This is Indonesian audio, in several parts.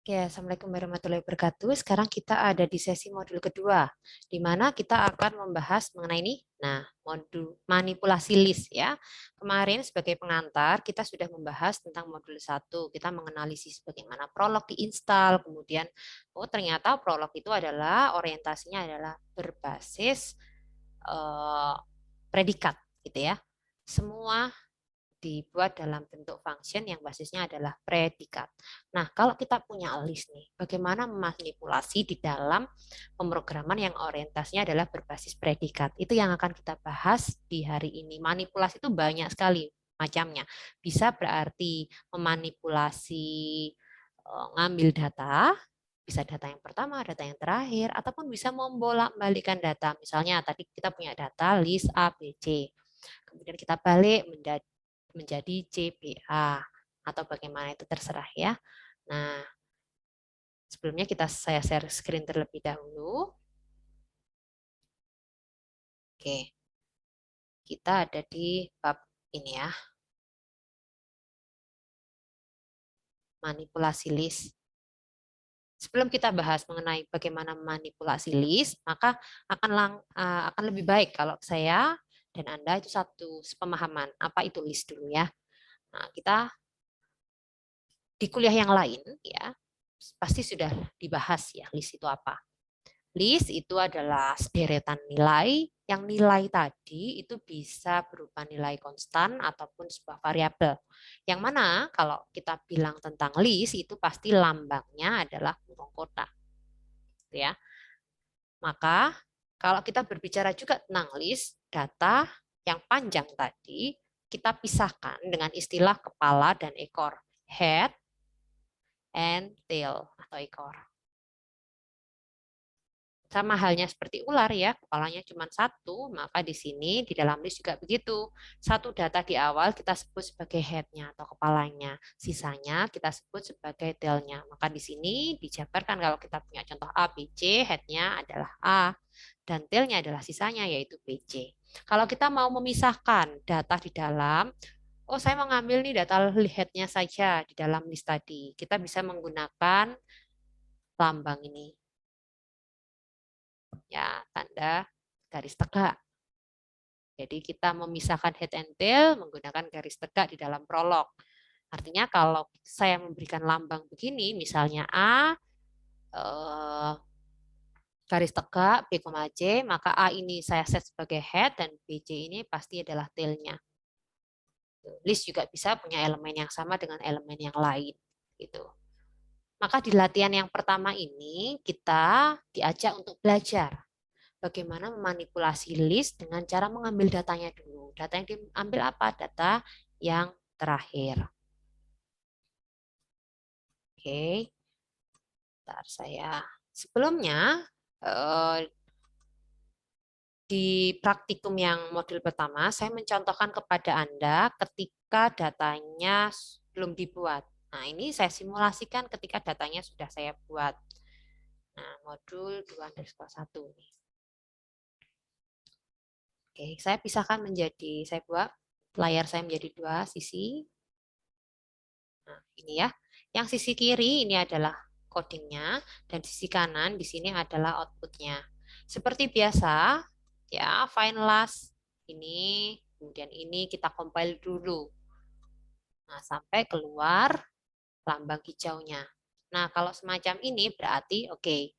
Oke, Assalamualaikum warahmatullahi wabarakatuh. Sekarang kita ada di sesi modul kedua, di mana kita akan membahas mengenai ini. Nah, modul manipulasi list ya. Kemarin sebagai pengantar, kita sudah membahas tentang modul 1. Kita menganalisis bagaimana prolog diinstal, kemudian, ternyata prolog itu adalah orientasinya adalah berbasis eh, predikat, gitu ya. Semua dibuat dalam bentuk function yang basisnya adalah predikat. Nah, kalau kita punya list nih, bagaimana memanipulasi di dalam pemrograman yang orientasinya adalah berbasis predikat. Itu yang akan kita bahas di hari ini. Manipulasi itu banyak sekali macamnya. Bisa berarti memanipulasi ngambil data, bisa data yang pertama, data yang terakhir, ataupun bisa membolak-balikkan data. Misalnya tadi kita punya data list A, B, C. Kemudian kita balik menjadi CBA atau bagaimana itu terserah ya. Nah, sebelumnya saya share screen terlebih dahulu. Oke, kita ada di bab ini ya, manipulasi list. Sebelum kita bahas mengenai bagaimana manipulasi list, maka akan lebih baik kalau saya dan Anda itu satu pemahaman apa itu list dulu ya. Nah, kita di kuliah yang lain ya pasti sudah dibahas ya list itu apa. List itu adalah sederetan nilai, yang nilai tadi itu bisa berupa nilai konstan ataupun sebuah variabel. Yang mana kalau kita bilang tentang list itu pasti lambangnya adalah kurung kotak. Ya. Maka kalau kita berbicara juga tentang list, data yang panjang tadi kita pisahkan dengan istilah kepala dan ekor. Head and tail atau ekor. Sama halnya seperti ular ya, kepalanya cuma satu, maka di sini di dalam list juga begitu. Satu data di awal kita sebut sebagai head-nya atau kepalanya, sisanya kita sebut sebagai tail-nya. Maka di sini dijabarkan kalau kita punya contoh A, B, C, head-nya adalah A, dan tail-nya adalah sisanya yaitu B, C. Kalau kita mau memisahkan data di dalam, oh saya mau ngambil nih data head-nya saja di dalam list tadi, kita bisa menggunakan lambang ini. Ya, tanda garis tegak. Jadi kita memisahkan head and tail menggunakan garis tegak di dalam prolog. Artinya kalau saya memberikan lambang begini, misalnya A, garis tegak, B, C, maka A ini saya set sebagai head dan BC ini pasti adalah tail-nya. List juga bisa punya elemen yang sama dengan elemen yang lain. Gitu. Maka di latihan yang pertama ini kita diajak untuk belajar bagaimana memanipulasi list dengan cara mengambil datanya dulu. Data yang diambil apa? Data yang terakhir. Oke, bentar saya. Sebelumnya, di praktikum yang modul pertama, saya mencontohkan kepada Anda ketika datanya belum dibuat. Nah, ini saya simulasikan ketika datanya sudah saya buat. Nah, modul 2_1. Oke, saya pisahkan menjadi, saya buat layar saya menjadi dua sisi. Nah, ini ya. Yang sisi kiri ini adalah codingnya dan sisi kanan di sini adalah outputnya. Seperti biasa, ya find last ini, kemudian ini kita compile dulu. Nah, sampai keluar lambang hijaunya. Nah, kalau semacam ini berarti oke,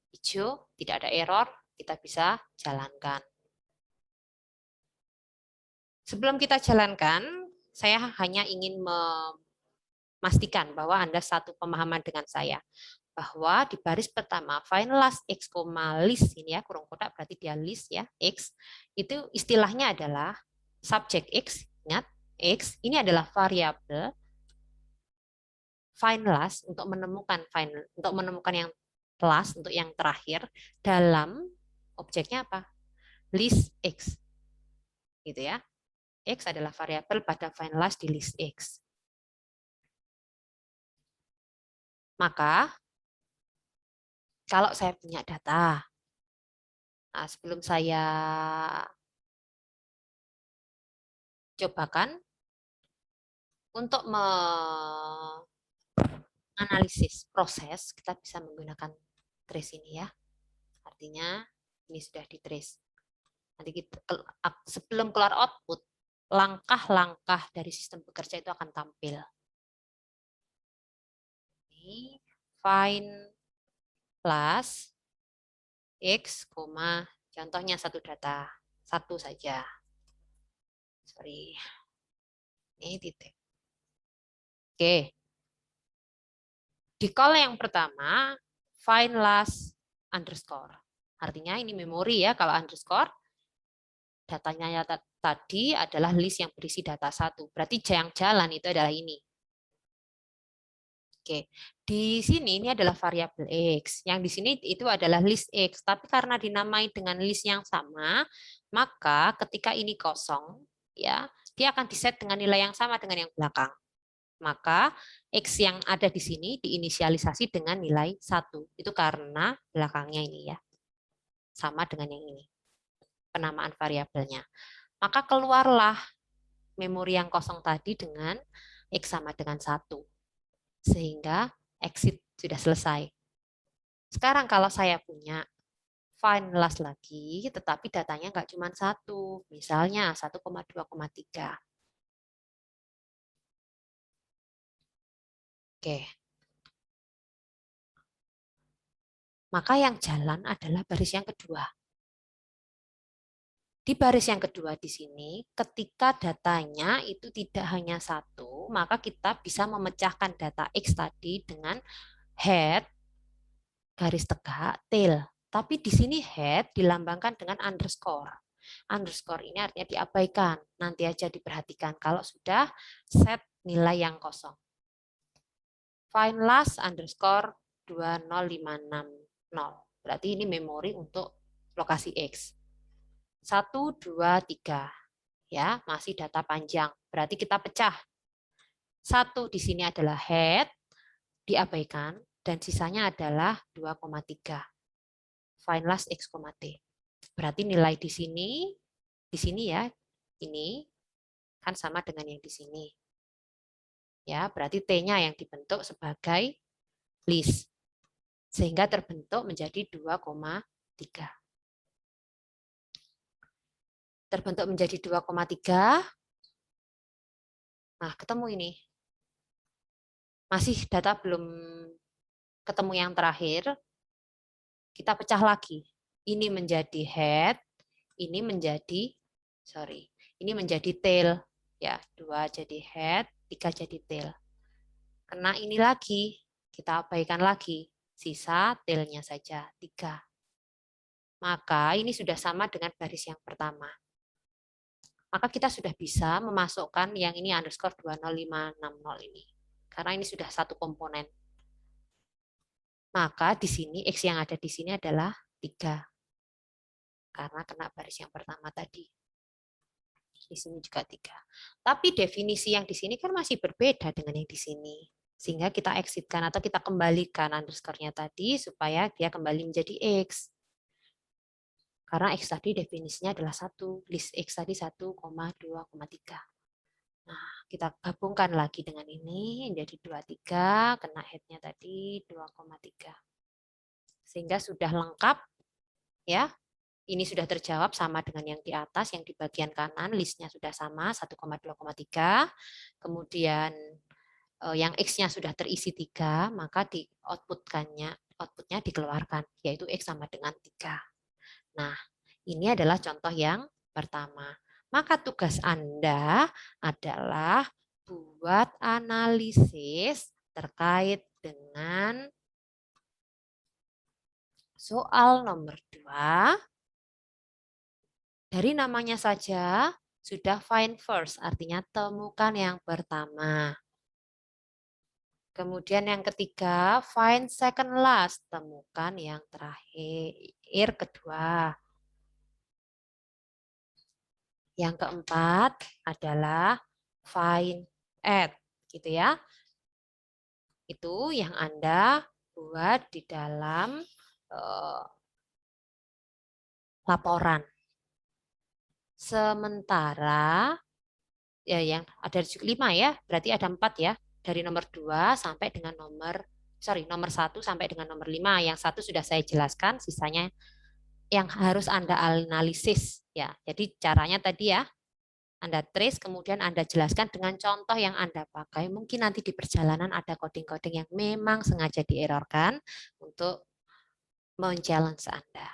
hijau, tidak ada error, kita bisa jalankan. Sebelum kita jalankan, saya hanya ingin memastikan bahwa Anda satu pemahaman dengan saya. Bahwa di baris pertama, find last x, list, ini ya, kurung kotak berarti dia list ya, x, itu istilahnya adalah subjek x, ingat, x, ini adalah variabel find last untuk menemukan yang last, untuk yang terakhir, dalam objeknya apa? List x. Gitu ya. X adalah variabel pada find last di list x. Maka kalau saya punya data, nah sebelum saya cobakan untuk mengambil analisis proses, kita bisa menggunakan trace ini ya. Artinya ini sudah di trace. Nanti kita, sebelum keluar output, langkah-langkah dari sistem bekerja itu akan tampil. Ini find plus X, contohnya satu data, satu saja. Sorry, ini titik. Oke, di call yang pertama, find last underscore. Artinya ini memori ya, kalau underscore, datanya tadi adalah list yang berisi data satu. Berarti yang jalan itu adalah ini. Oke, di sini ini adalah variabel X. Yang di sini itu adalah list X. Tapi karena dinamai dengan list yang sama, maka ketika ini kosong, ya, dia akan diset dengan nilai yang sama dengan yang belakang. Maka X yang ada di sini diinisialisasi dengan nilai 1. Itu karena belakangnya ini ya. Sama dengan yang ini. Penamaan variabelnya. Maka keluarlah memori yang kosong tadi dengan X sama dengan 1. Sehingga exit sudah selesai. Sekarang kalau saya punya find last lagi, tetapi datanya nggak cuma 1, misalnya 1,2,3. Oke. Maka yang jalan adalah baris yang kedua. Di baris yang kedua di sini, ketika datanya itu tidak hanya 1, maka kita bisa memecahkan data X tadi dengan head, garis tegak, tail. Tapi di sini head dilambangkan dengan underscore. Underscore ini artinya diabaikan. Nanti aja diperhatikan kalau sudah set nilai yang kosong. Find last underscore 20560. Berarti ini memori untuk lokasi X. 1, 2, 3. Ya, masih data panjang. Berarti kita pecah. 1 di sini adalah head, diabaikan, dan sisanya adalah 2,3. Find last X, T. Berarti nilai di sini ya, ini kan sama dengan yang di sini. Ya, berarti T-nya yang dibentuk sebagai list. Sehingga terbentuk menjadi 2,3. Terbentuk menjadi 2,3. Nah, ketemu ini. Masih data belum ketemu yang terakhir. Kita pecah lagi. Ini menjadi head, ini menjadi ini menjadi tail. Ya, 2 jadi head, 3 jadi tail. Kena ini lagi, kita abaikan lagi. Sisa tailnya saja, 3. Maka ini sudah sama dengan baris yang pertama. Maka kita sudah bisa memasukkan yang ini underscore 20560 ini. Karena ini sudah satu komponen. Maka di sini X yang ada di sini adalah 3. Karena kena baris yang pertama tadi. Di sini juga 3. Tapi definisi yang di sini kan masih berbeda dengan yang di sini. Sehingga kita exitkan atau kita kembalikan underscore-nya tadi supaya dia kembali menjadi X. Karena X tadi definisinya adalah 1, list X tadi 1,2,3. Nah, kita gabungkan lagi dengan ini, jadi 23, kena head-nya tadi 2,3. Sehingga sudah lengkap, ya. Ini sudah terjawab sama dengan yang di atas, yang di bagian kanan, listnya sudah sama, 1,2,3. Kemudian yang X-nya sudah terisi 3, maka di outputnya dikeluarkan, yaitu X sama dengan 3. Nah, ini adalah contoh yang pertama. Maka tugas Anda adalah buat analisis terkait dengan soal nomor 2. Dari namanya saja sudah find first, artinya temukan yang pertama. Kemudian yang ketiga, find second last, temukan yang terakhir kedua. Yang keempat adalah find add, gitu ya. Itu yang Anda buat di dalam laporan. Sementara ya yang ada 5 ya, berarti ada 4 ya. dari nomor 2 sampai dengan nomor 1 sampai dengan nomor 5. Yang satu sudah saya jelaskan, sisanya yang harus Anda analisis ya. Jadi caranya tadi ya, Anda trace, kemudian Anda jelaskan dengan contoh yang Anda pakai. Mungkin nanti di perjalanan ada coding-coding yang memang sengaja dierorkan untuk men-challenge Anda.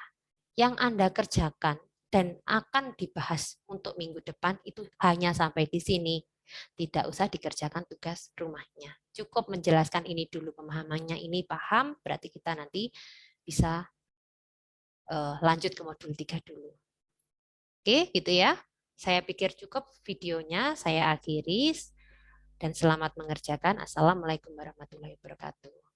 Yang Anda kerjakan dan akan dibahas untuk minggu depan itu hanya sampai di sini. Tidak usah dikerjakan tugas rumahnya. Cukup menjelaskan ini dulu, pemahamannya ini paham, berarti kita nanti bisa lanjut ke modul 3 dulu. Oke, gitu ya. Saya pikir cukup videonya, saya akhiri dan selamat mengerjakan. Assalamualaikum warahmatullahi wabarakatuh.